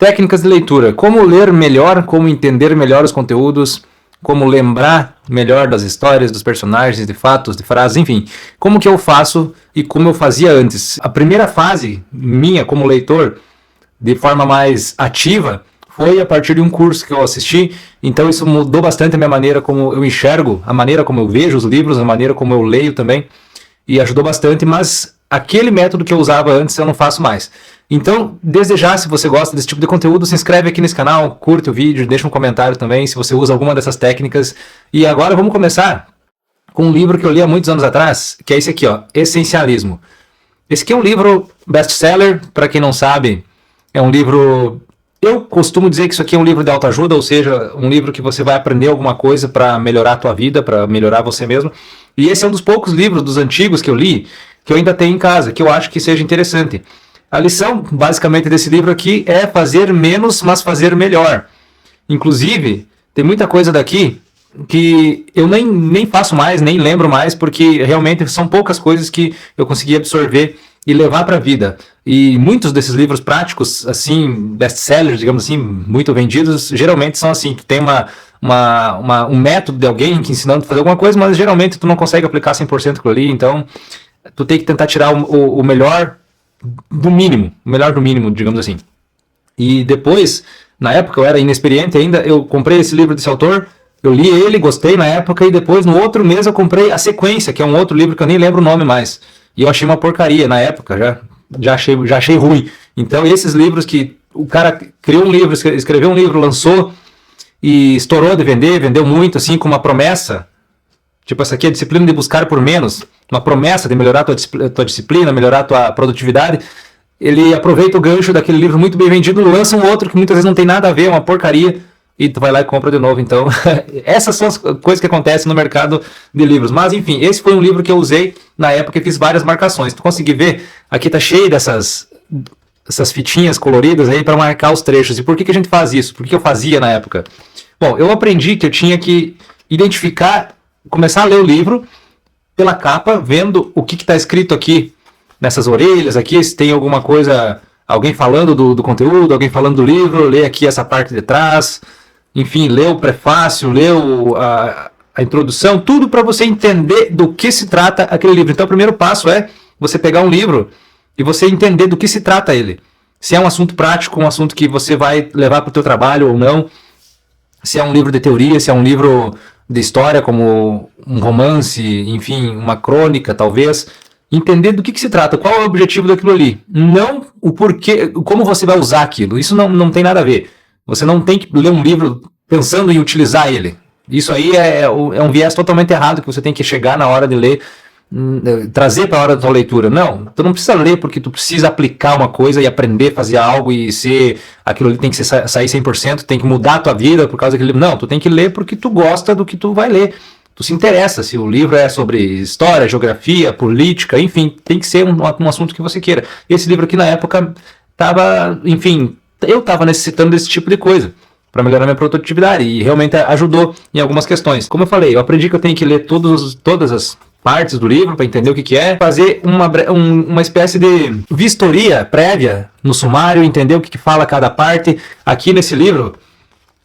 Técnicas de leitura. Como ler melhor, como entender melhor os conteúdos, como lembrar melhor das histórias, dos personagens, de fatos, de frases, enfim. Como que eu faço e como eu fazia antes. A primeira fase minha como leitor, de forma mais ativa, foi a partir de um curso que eu assisti. Então isso mudou bastante a minha maneira como eu enxergo, a maneira como eu vejo os livros, a maneira como eu leio também. E ajudou bastante, mas aquele método que eu usava antes eu não faço mais. Então, desde já, se você gosta desse tipo de conteúdo, se inscreve aqui nesse canal, curte o vídeo, deixa um comentário também se você usa alguma dessas técnicas. E agora vamos começar com um livro que eu li há muitos anos atrás, que é esse aqui, ó, Essencialismo. Esse aqui é um livro best-seller, para quem não sabe, é um livro... Eu costumo dizer que isso aqui é um livro de autoajuda, ou seja, um livro que você vai aprender alguma coisa para melhorar a tua vida, para melhorar você mesmo. E esse é um dos poucos livros dos antigos que eu li, que eu ainda tenho em casa, que eu acho que seja interessante. A lição, basicamente, desse livro aqui é fazer menos, mas fazer melhor. Inclusive, tem muita coisa daqui que eu nem faço mais, nem lembro mais, porque realmente são poucas coisas que eu consegui absorver e levar para a vida. E muitos desses livros práticos, assim, best-sellers, digamos assim, muito vendidos, geralmente são assim, tu tem um método de alguém que ensinando a fazer alguma coisa, mas geralmente tu não consegue aplicar 100% aquilo ali, então tu tem que tentar tirar o melhor do mínimo, o melhor do mínimo, digamos assim. E depois, na época eu era inexperiente ainda, eu comprei esse livro desse autor, eu li ele, gostei na época, e depois no outro mês eu comprei A Sequência, que é um outro livro que eu nem lembro o nome mais. E eu achei uma porcaria na época, já achei ruim. Então esses livros que o cara criou um livro, escreveu um livro, lançou e estourou de vender, vendeu muito, assim, com uma promessa. Tipo, essa aqui é a disciplina de buscar por menos, uma promessa de melhorar a tua disciplina, melhorar a tua produtividade. Ele aproveita o gancho daquele livro muito bem vendido, lança um outro que muitas vezes não tem nada a ver, é uma porcaria, e tu vai lá e compra de novo. Então, essas são as coisas que acontecem no mercado de livros. Mas, enfim, esse foi um livro que eu usei na época e fiz várias marcações. Tu conseguir ver, aqui tá cheio dessas fitinhas coloridas aí para marcar os trechos. E por que a gente faz isso? Por que eu fazia na época? Bom, eu aprendi que eu tinha que identificar, começar a ler o livro pela capa, vendo o que está escrito aqui nessas orelhas, aqui se tem alguma coisa, alguém falando do conteúdo, alguém falando do livro, ler aqui essa parte de trás, enfim, ler o prefácio, ler a introdução, tudo para você entender do que se trata aquele livro. Então o primeiro passo é você pegar um livro e você entender do que se trata ele. Se é um assunto prático, um assunto que você vai levar para o teu trabalho ou não, se é um livro de teoria, se é um livro de história, como um romance, enfim, uma crônica, talvez. Entender do que se trata, qual é o objetivo daquilo ali. Não o porquê, como você vai usar aquilo. Isso não tem nada a ver. Você não tem que ler um livro pensando em utilizar ele. Isso aí é um viés totalmente errado que você tem que chegar na hora de ler, trazer para a hora da tua leitura. Não, tu não precisa ler porque tu precisa aplicar uma coisa e aprender a fazer algo e ser aquilo ali tem que sair 100%, tem que mudar a tua vida por causa daquele livro. Não, tu tem que ler porque tu gosta do que tu vai ler. Tu se interessa se o livro é sobre história, geografia, política, enfim, tem que ser um assunto que você queira. Esse livro aqui na época estava, enfim, eu estava necessitando desse tipo de coisa para melhorar minha produtividade e realmente ajudou em algumas questões. Como eu falei, eu aprendi que eu tenho que ler todas as partes do livro para entender o que é, fazer uma espécie de vistoria prévia no sumário, entender o que fala cada parte. Aqui nesse livro,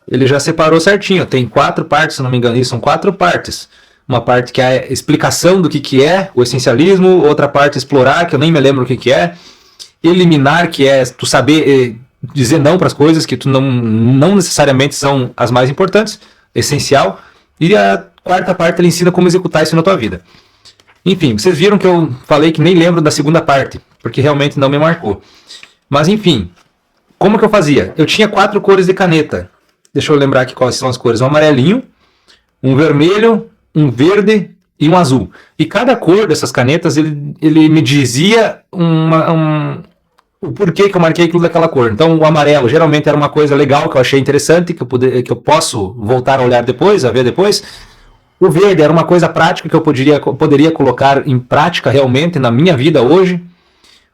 ele já separou certinho, tem 4 partes, se não me engano, são 4 partes. Uma parte que é a explicação do que é o essencialismo, outra parte explorar, que eu nem me lembro o que é, eliminar, que é tu saber dizer não para as coisas que tu não necessariamente são as mais importantes, essencial, e a 4ª parte ele ensina como executar isso na tua vida. Enfim, vocês viram que eu falei que nem lembro da 2ª parte, porque realmente não me marcou. Mas enfim, como que eu fazia? Eu tinha 4 cores de caneta. Deixa eu lembrar aqui quais são as cores. Um amarelinho, um vermelho, um verde e um azul. E cada cor dessas canetas, ele me dizia o porquê que eu marquei aquilo daquela cor. Então o amarelo geralmente era uma coisa legal que eu achei interessante, que eu posso voltar a olhar depois, a ver depois. O verde era uma coisa prática que eu poderia colocar em prática realmente na minha vida hoje.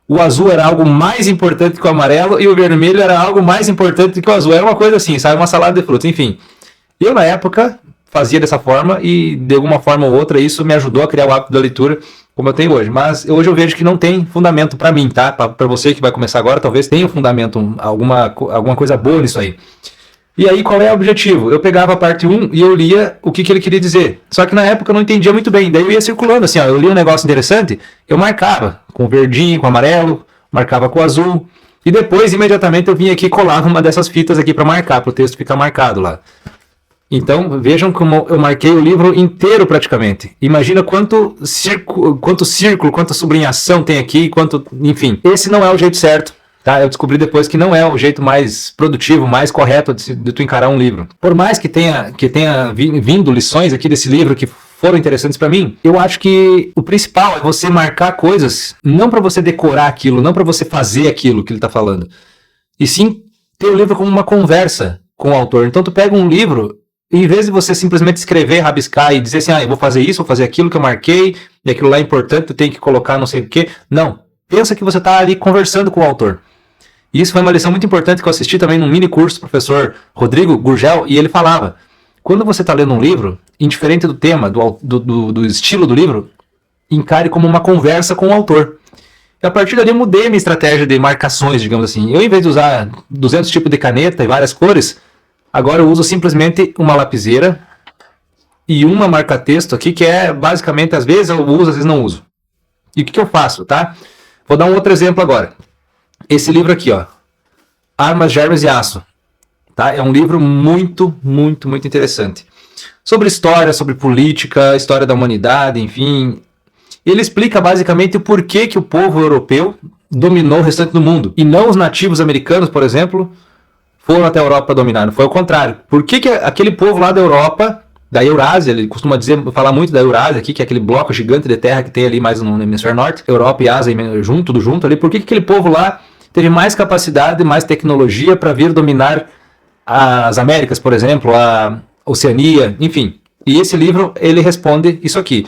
O azul era algo mais importante que o amarelo e o vermelho era algo mais importante que o azul. Era uma coisa assim, sabe? Uma salada de frutas, enfim. Eu, na época, fazia dessa forma e, de alguma forma ou outra, isso me ajudou a criar o hábito da leitura como eu tenho hoje. Mas hoje eu vejo que não tem fundamento para mim, tá? Para você que vai começar agora, talvez tenha um fundamento, alguma coisa boa nisso aí. E aí, qual é o objetivo? Eu pegava a parte 1 e eu lia o que ele queria dizer. Só que na época eu não entendia muito bem. Daí eu ia circulando, assim, ó, eu lia um negócio interessante, eu marcava com verdinho, com amarelo, marcava com azul. E depois, imediatamente, eu vinha aqui e colava uma dessas fitas aqui para marcar, para o texto ficar marcado lá. Então, vejam como eu marquei o livro inteiro praticamente. Imagina quanto círculo, quanta sublinhação tem aqui, enfim. Esse não é o jeito certo. Tá? Eu descobri depois que não é o jeito mais produtivo, mais correto de tu encarar um livro. Por mais que tenha vindo lições aqui desse livro que foram interessantes para mim, eu acho que o principal é você marcar coisas, não para você decorar aquilo, não para você fazer aquilo que ele está falando, e sim ter o livro como uma conversa com o autor. Então tu pega um livro, e em vez de você simplesmente escrever, rabiscar e dizer assim, eu vou fazer isso, vou fazer aquilo que eu marquei, e aquilo lá é importante, tu tem que colocar não sei o quê. Não, pensa que você está ali conversando com o autor. E isso foi uma lição muito importante que eu assisti também num mini curso do professor Rodrigo Gurgel, e ele falava, quando você está lendo um livro, indiferente do tema, do estilo do livro, encare como uma conversa com o autor. E a partir dali eu mudei a minha estratégia de marcações, digamos assim. Eu, em vez de usar 200 tipos de caneta e várias cores, agora eu uso simplesmente uma lapiseira e uma marca-texto aqui, que é basicamente, às vezes eu uso, às vezes não uso. E o que eu faço, tá? Vou dar um outro exemplo agora. Esse livro aqui, ó, Armas, Germes e Aço, tá? É um livro muito, muito, muito interessante. Sobre história, sobre política, história da humanidade, enfim. Ele explica basicamente o porquê que o povo europeu dominou o restante do mundo. E não os nativos americanos, por exemplo, foram até a Europa para dominar. Não foi o contrário. Por que aquele povo lá da Europa, da Eurásia, ele costuma falar muito da Eurásia aqui, que é aquele bloco gigante de terra que tem ali mais no hemisfério norte, Europa e Ásia tudo junto ali. Por que aquele povo lá teve mais capacidade, mais tecnologia para vir dominar as Américas, por exemplo, a Oceania, enfim. E esse livro, ele responde isso aqui.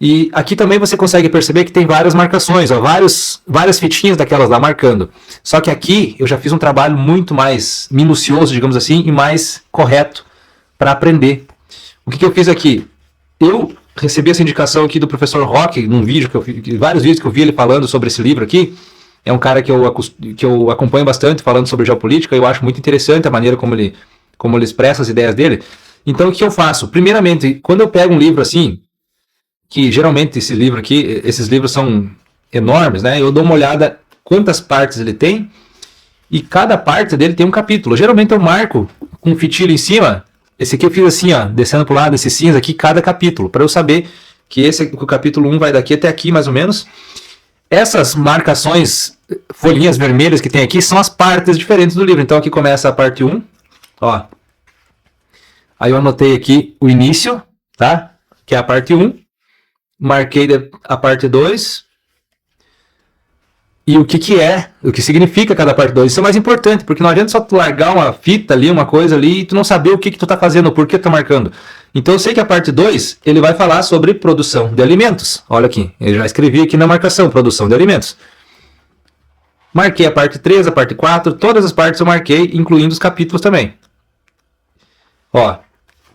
E aqui também você consegue perceber que tem várias marcações, ó, várias fitinhas daquelas lá marcando. Só que aqui eu já fiz um trabalho muito mais minucioso, digamos assim, e mais correto para aprender. O que eu fiz aqui? Eu recebi essa indicação aqui do professor Roque, num vídeo vários vídeos que eu vi ele falando sobre esse livro aqui. É um cara que eu acompanho bastante falando sobre geopolítica, eu acho muito interessante a maneira como ele expressa as ideias dele. Então o que eu faço? Primeiramente, quando eu pego um livro assim, que geralmente esses livros são enormes, né? Eu dou uma olhada quantas partes ele tem, e cada parte dele tem um capítulo. Geralmente eu marco com um fitilho em cima. Esse aqui eu fiz assim, ó, descendo pro lado, esse cinza aqui, cada capítulo, para eu saber que o capítulo 1 vai daqui até aqui, mais ou menos. Essas marcações, folhinhas vermelhas que tem aqui, são as partes diferentes do livro. Então aqui começa a parte 1, ó. Aí eu anotei aqui o início, tá? Que é a parte 1. Marquei a parte 2. E o que significa cada parte 2. Isso é mais importante, porque não adianta só tu largar uma fita ali, uma coisa ali, e tu não saber o que tu tá fazendo, por que tu tá marcando. Então eu sei que a parte 2, ele vai falar sobre produção de alimentos. Olha aqui, eu já escrevi aqui na marcação, produção de alimentos. Marquei a parte 3, a parte 4, todas as partes eu marquei, incluindo os capítulos também. Ó,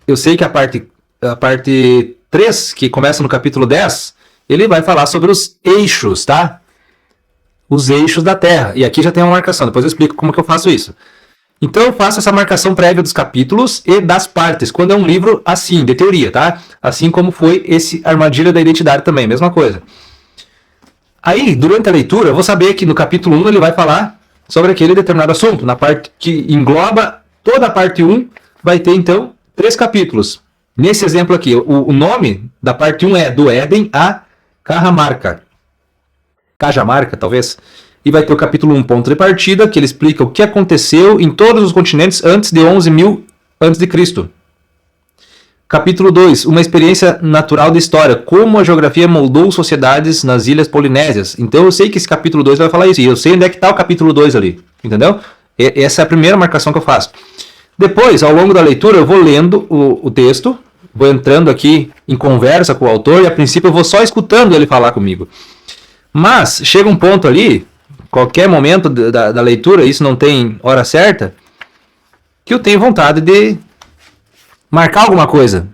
eu sei que a parte 3, que começa no capítulo 10, ele vai falar sobre os eixos, tá? Os eixos da Terra. E aqui já tem uma marcação, depois eu explico como que eu faço isso. Então eu faço essa marcação prévia dos capítulos e das partes, quando é um livro assim, de teoria, tá? Assim como foi esse Armadilha da Identidade também, mesma coisa. Aí, durante a leitura, eu vou saber que no capítulo 1 ele vai falar sobre aquele determinado assunto. Na parte que engloba toda a parte 1, vai ter então 3 capítulos. Nesse exemplo aqui, o nome da parte 1 é Do Éden a Cajamarca. Cajamarca, talvez. E vai ter o capítulo 1, ponto de partida, que ele explica o que aconteceu em todos os continentes antes de 11.000 a.C. Capítulo 2, uma experiência natural da história, como a geografia moldou sociedades nas ilhas polinésias. Então eu sei que esse capítulo 2 vai falar isso, e eu sei onde é que está o capítulo 2 ali, entendeu? Essa é a primeira marcação que eu faço. Depois, ao longo da leitura, eu vou lendo o texto, vou entrando aqui em conversa com o autor, e a princípio eu vou só escutando ele falar comigo. Mas chega um ponto ali, qualquer momento da leitura, isso não tem hora certa, que eu tenho vontade de marcar alguma coisa.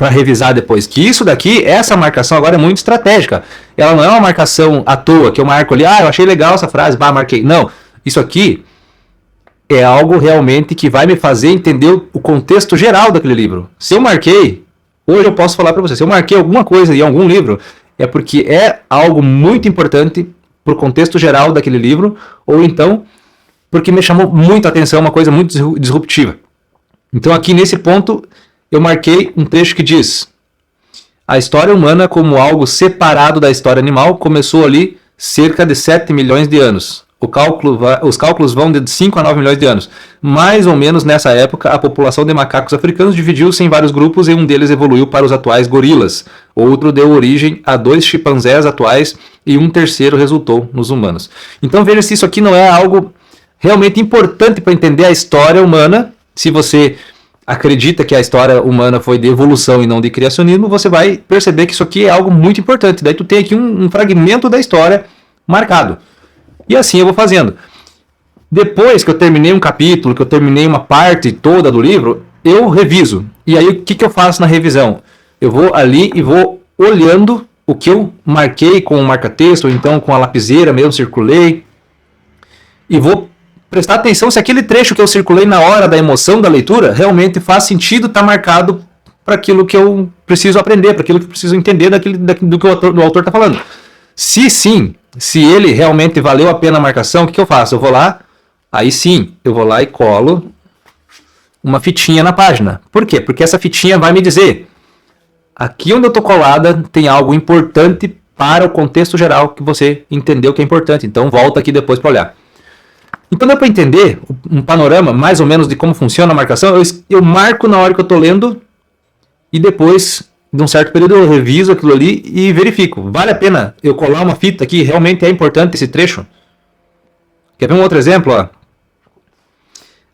para revisar depois. Que isso daqui, essa marcação agora é muito estratégica. Ela não é uma marcação à toa, que eu marco ali, eu achei legal essa frase, marquei. Não, isso aqui é algo realmente que vai me fazer entender o contexto geral daquele livro. Se eu marquei, hoje eu posso falar para você, se eu marquei alguma coisa em algum livro, é porque é algo muito importante para o contexto geral daquele livro, ou então porque me chamou muito a atenção, uma coisa muito disruptiva. Então aqui nesse ponto eu marquei um trecho que diz: a história humana como algo separado da história animal começou ali cerca de 7 milhões de anos. Os cálculos vão de 5 a 9 milhões de anos. Mais ou menos nessa época, a população de macacos africanos dividiu-se em vários grupos e um deles evoluiu para os atuais gorilas. Outro deu origem a 2 chimpanzés atuais e um terceiro resultou nos humanos. Então veja se isso aqui não é algo realmente importante para entender a história humana. Se você acredita que a história humana foi de evolução e não de criacionismo, você vai perceber que isso aqui é algo muito importante. Daí tu tem aqui um fragmento da história marcado. E assim eu vou fazendo. Depois que eu terminei um capítulo, que eu terminei uma parte toda do livro, eu reviso. E aí o que eu faço na revisão? Eu vou ali e vou olhando o que eu marquei com o marca-texto, ou então com a lapiseira mesmo, circulei. E vou prestar atenção se aquele trecho que eu circulei na hora da emoção da leitura realmente faz sentido estar marcado para aquilo que eu preciso aprender, para aquilo que eu preciso entender do que o autor está falando. Se sim, se ele realmente valeu a pena a marcação, o que eu faço? Eu vou lá, aí sim, eu vou lá e colo uma fitinha na página. Por quê? Porque essa fitinha vai me dizer, aqui onde eu estou colada tem algo importante para o contexto geral que você entendeu que é importante. Então volta aqui depois para olhar. Então dá para entender um panorama mais ou menos de como funciona a marcação. Eu marco na hora que eu estou lendo e depois de um certo período eu reviso aquilo ali e verifico. Vale a pena eu colar uma fita aqui? Realmente é importante esse trecho? Quer ver um outro exemplo? Ó?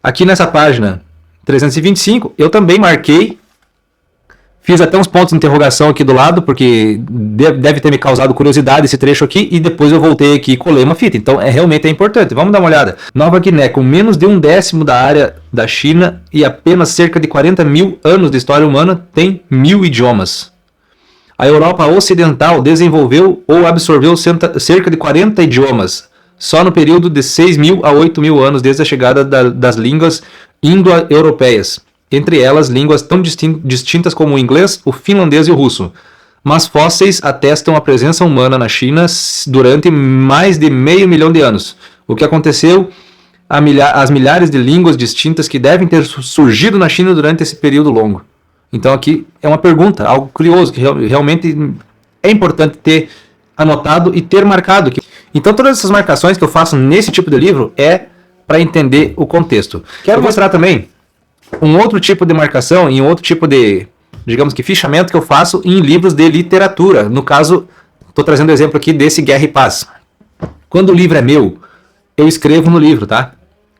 Aqui nessa página 325 eu também marquei. Fiz até uns pontos de interrogação aqui do lado, porque deve ter me causado curiosidade esse trecho aqui, e depois eu voltei aqui e colei uma fita. Então realmente é importante. Vamos dar uma olhada. Nova Guiné, com menos de 1/10 da área da China e apenas cerca de 40 mil anos de história humana, tem 1000 idiomas. A Europa Ocidental desenvolveu ou absorveu cerca de 40 idiomas, só no período de 6.000 a 8.000 anos, desde a chegada das línguas indo-europeias. Entre elas, línguas tão distintas como o inglês, o finlandês e o russo. Mas fósseis atestam a presença humana na China durante mais de 500 mil de anos. O que aconteceu às milhares de línguas distintas que devem ter surgido na China durante esse período longo. Então aqui é uma pergunta, algo curioso, que realmente é importante ter anotado e ter marcado. Então todas essas marcações que eu faço nesse tipo de livro é para entender o contexto. Quero mostrar também um outro tipo de marcação e um outro tipo de, digamos que, fichamento que eu faço em livros de literatura. No caso, estou trazendo o exemplo aqui desse Guerra e Paz. Quando o livro é meu, eu escrevo no livro, tá?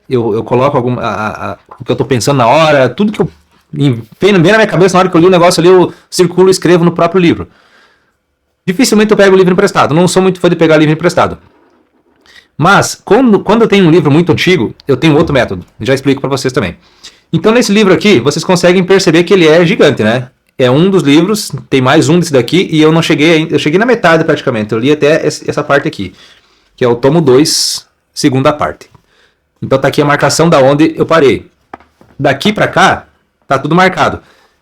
Eu coloco o que eu estou pensando na hora, tudo que eu vem na minha cabeça na hora que eu li o negócio ali, eu circulo e escrevo no próprio livro. Dificilmente eu pego o livro emprestado, não sou muito fã de pegar livro emprestado. Mas, quando eu tenho um livro muito antigo, eu tenho outro método, já explico para vocês também. Então nesse livro aqui, vocês conseguem perceber que ele é gigante, né? É um dos livros, tem mais um desse daqui, e eu não cheguei ainda, eu cheguei na metade praticamente, eu li até essa parte aqui, que é o tomo 2, segunda parte. Então tá aqui a marcação da onde eu parei. Daqui pra cá, tá tudo marcado.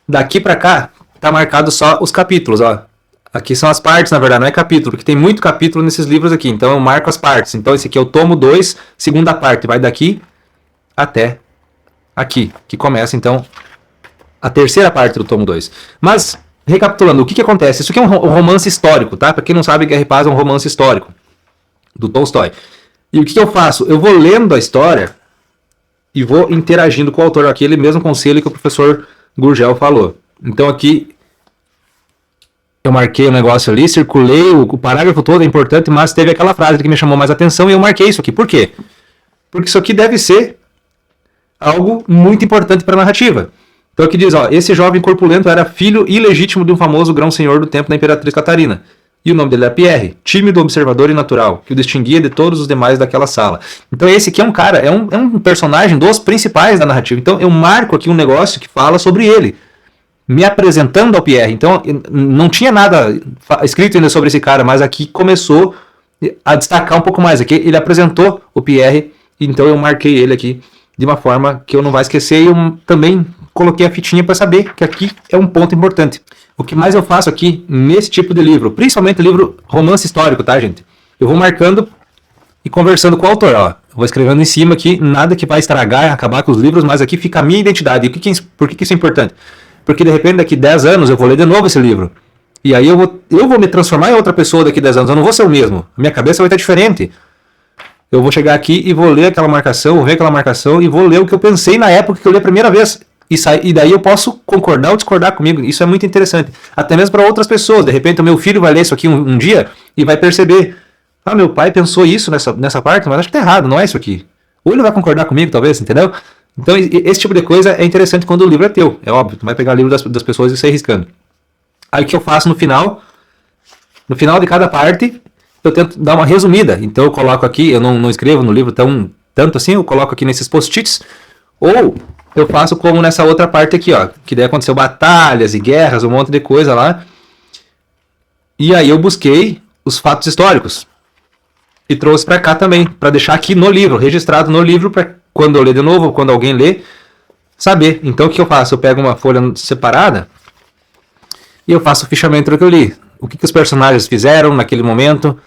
Daqui pra cá, tá marcado só os capítulos, ó. Aqui são as partes, na verdade, não é capítulo, porque tem muito capítulo nesses livros aqui, então eu marco as partes. Então esse aqui é o tomo 2, segunda parte, vai daqui até aqui, que começa então a terceira parte do tomo 2. Mas, recapitulando, o que acontece? Isso aqui é um romance histórico, tá? Para quem não sabe, Guerra e Paz é um romance histórico do Tolstói. E o que eu faço? Eu vou lendo a história e vou interagindo com o autor, aquele mesmo conselho que o professor Gurgel falou. Então aqui eu marquei o negócio ali, circulei, o parágrafo todo é importante, mas teve aquela frase que me chamou mais atenção e eu marquei isso aqui. Por quê? Porque isso aqui deve ser algo muito importante para a narrativa. Então aqui diz, ó, esse jovem corpulento era filho ilegítimo de um famoso grão-senhor do tempo da Imperatriz Catarina. E o nome dele era Pierre, tímido, observador e natural, que o distinguia de todos os demais daquela sala. Então esse aqui é um cara, é um personagem dos principais da narrativa. Então eu marco aqui um negócio que fala sobre ele. me apresentando ao Pierre. Então, não tinha nada escrito ainda sobre esse cara, mas aqui começou a destacar um pouco mais. Aqui ele apresentou o Pierre, então eu marquei ele aqui de uma forma que eu não vai esquecer, e eu também coloquei a fitinha para saber que aqui é um ponto importante. O que mais eu faço aqui nesse tipo de livro, principalmente livro romance histórico, tá, gente? Eu vou marcando e conversando com o autor, ó. Eu vou escrevendo em cima aqui, nada que vai estragar, acabar com os livros, mas aqui fica a minha identidade. E por que isso é importante? Porque de repente daqui 10 anos eu vou ler de novo esse livro. E aí eu vou me transformar em outra pessoa daqui 10 anos, eu não vou ser o mesmo. A minha cabeça vai estar diferente. Eu vou chegar aqui e vou ler aquela marcação, vou ver aquela marcação e vou ler o que eu pensei na época que eu li a primeira vez. E daí eu posso concordar ou discordar comigo. Isso é muito interessante. Até mesmo para outras pessoas. De repente o meu filho vai ler isso aqui um dia e vai perceber: ah, meu pai pensou isso nessa parte, mas acho que tá errado, não é isso aqui. Ou ele vai concordar comigo, talvez, entendeu? Então esse tipo de coisa é interessante quando o livro é teu. É óbvio, tu vai pegar o livro das pessoas e sair riscando. Aí o que eu faço no final de cada parte, eu tento dar uma resumida. Então eu coloco aqui, eu não escrevo no livro tanto assim, eu coloco aqui nesses post-its. Ou eu faço como nessa outra parte aqui, ó, que daí aconteceu batalhas e guerras, um monte de coisa lá. E aí eu busquei os fatos históricos e trouxe para cá também, para deixar aqui no livro, registrado no livro, para quando eu ler de novo, quando alguém lê, saber. Então o que eu faço? Eu pego uma folha separada e eu faço o fichamento do que eu li. O que os personagens fizeram naquele momento.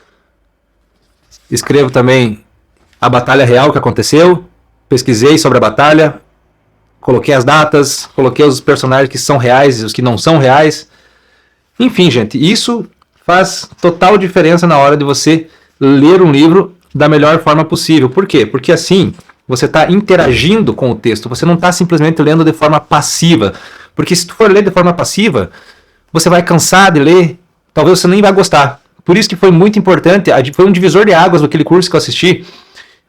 Escrevo também a batalha real que aconteceu. Pesquisei sobre a batalha. Coloquei as datas. Coloquei os personagens que são reais e os que não são reais. Enfim, gente, isso faz total diferença na hora de você ler um livro da melhor forma possível. Por quê? Porque assim você está interagindo com o texto. Você não está simplesmente lendo de forma passiva. Porque se tu for ler de forma passiva, você vai cansar de ler. Talvez você nem vai gostar. Por isso que foi muito importante, foi um divisor de águas naquele curso que eu assisti,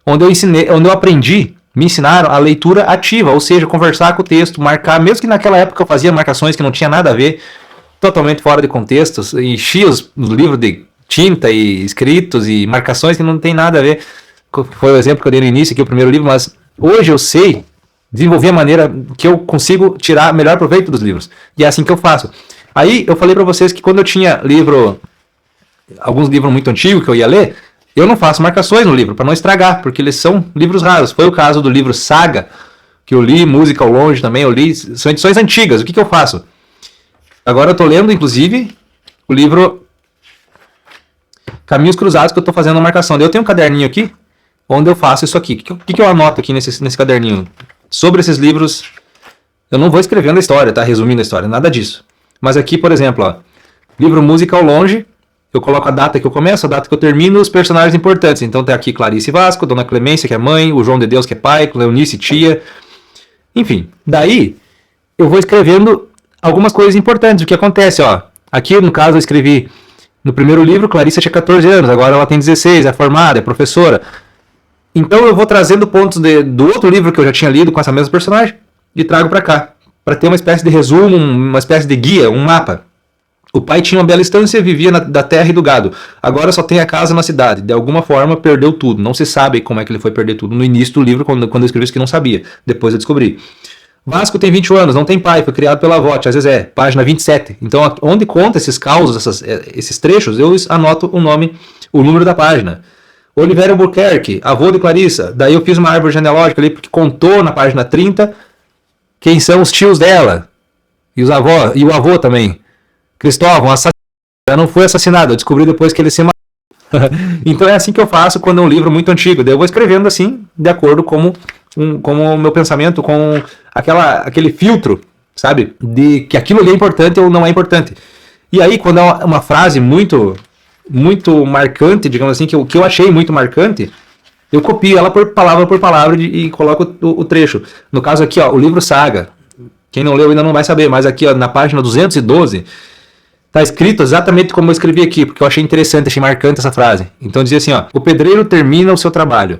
onde eu aprendi, me ensinaram a leitura ativa, ou seja, conversar com o texto, marcar, mesmo que naquela época eu fazia marcações que não tinha nada a ver, totalmente fora de contexto, enchia os livros de tinta e escritos e marcações que não tem nada a ver. Foi o exemplo que eu dei no início aqui, o primeiro livro, mas hoje eu sei desenvolver a maneira que eu consigo tirar melhor proveito dos livros. E é assim que eu faço. Aí eu falei para vocês que quando eu tinha alguns livros muito antigos que eu ia ler, eu não faço marcações no livro para não estragar, porque eles são livros raros. Foi o caso do livro Saga, que eu li, Música ao Longe também eu li, são edições antigas. O que eu faço? Agora eu estou lendo, inclusive, o livro Caminhos Cruzados, que eu estou fazendo a marcação. Daí eu tenho um caderninho aqui, onde eu faço isso aqui. O que eu anoto aqui nesse caderninho? Sobre esses livros, eu não vou escrevendo a história, tá? Resumindo a história, nada disso. Mas aqui, por exemplo, ó, livro Música ao Longe, eu coloco a data que eu começo, a data que eu termino, os personagens importantes. Então tem aqui Clarice Vasco, Dona Clemência, que é mãe, o João de Deus, que é pai, Leonice, tia. Enfim, daí eu vou escrevendo algumas coisas importantes. O que acontece, ó. Aqui, no caso, eu escrevi no primeiro livro, Clarice tinha 14 anos, agora ela tem 16, é formada, é professora. Então eu vou trazendo pontos do outro livro que eu já tinha lido com essa mesma personagem e trago para cá, para ter uma espécie de resumo, uma espécie de guia, um mapa. O pai tinha uma bela estância, vivia da terra e do gado. Agora só tem a casa na cidade. De alguma forma perdeu tudo. Não se sabe como é que ele foi perder tudo. No início do livro, quando eu escrevi isso que não sabia. Depois eu descobri. Vasco tem 21 anos, não tem pai, foi criado pela avó. Às vezes é página 27. Então, onde conta esses causos, esses trechos, eu anoto o nome, o número da página. Oliveira Albuquerque, avô de Clarissa. Daí eu fiz uma árvore genealógica ali, porque contou na página 30 quem são os tios dela. E os avós, e o avô também. Cristóvão, já não foi assassinado, eu descobri depois que ele se matou. Então é assim que eu faço quando é um livro muito antigo. Daí eu vou escrevendo assim, de acordo com o meu pensamento, com aquele filtro, sabe? De que aquilo ali é importante ou não é importante. E aí, quando é uma frase muito, muito marcante, digamos assim, que eu achei muito marcante, eu copio ela por palavra e coloco o trecho. No caso aqui, ó, o livro Saga. Quem não leu ainda não vai saber, mas aqui ó, na página 212... tá escrito exatamente como eu escrevi aqui, porque eu achei interessante, achei marcante essa frase. Então dizia assim, ó: o pedreiro termina o seu trabalho,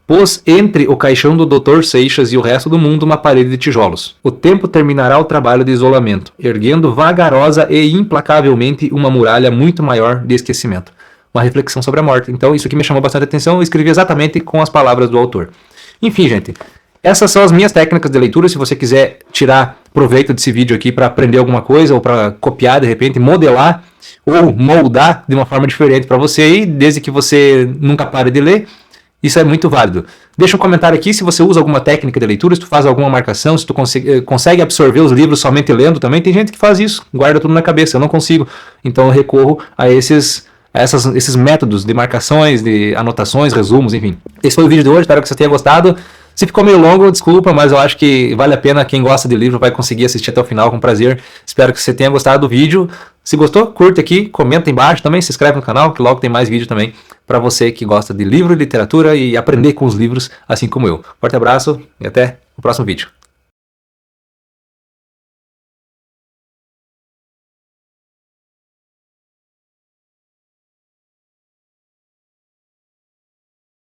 pôs entre o caixão do Dr. Seixas e o resto do mundo uma parede de tijolos. O tempo terminará o trabalho de isolamento, erguendo vagarosa e implacavelmente uma muralha muito maior de esquecimento. Uma reflexão sobre a morte. Então isso aqui me chamou bastante atenção, eu escrevi exatamente com as palavras do autor. Enfim, gente, essas são as minhas técnicas de leitura. Se você quiser tirar proveito desse vídeo aqui para aprender alguma coisa ou para copiar de repente, modelar ou moldar de uma forma diferente para você aí, desde que você nunca pare de ler, isso é muito válido. Deixa um comentário aqui se você usa alguma técnica de leitura, se tu faz alguma marcação, se tu consegue absorver os livros somente lendo também. Tem gente que faz isso, guarda tudo na cabeça, eu não consigo. Então eu recorro a esses métodos de marcações, de anotações, resumos, enfim. Esse foi o vídeo de hoje, espero que você tenha gostado. Se ficou meio longo, desculpa, mas eu acho que vale a pena. Quem gosta de livro vai conseguir assistir até o final com prazer. Espero que você tenha gostado do vídeo. Se gostou, curte aqui, comenta embaixo também, se inscreve no canal, que logo tem mais vídeo também para você que gosta de livro, literatura e aprender com os livros, assim como eu. Forte abraço e até o próximo vídeo.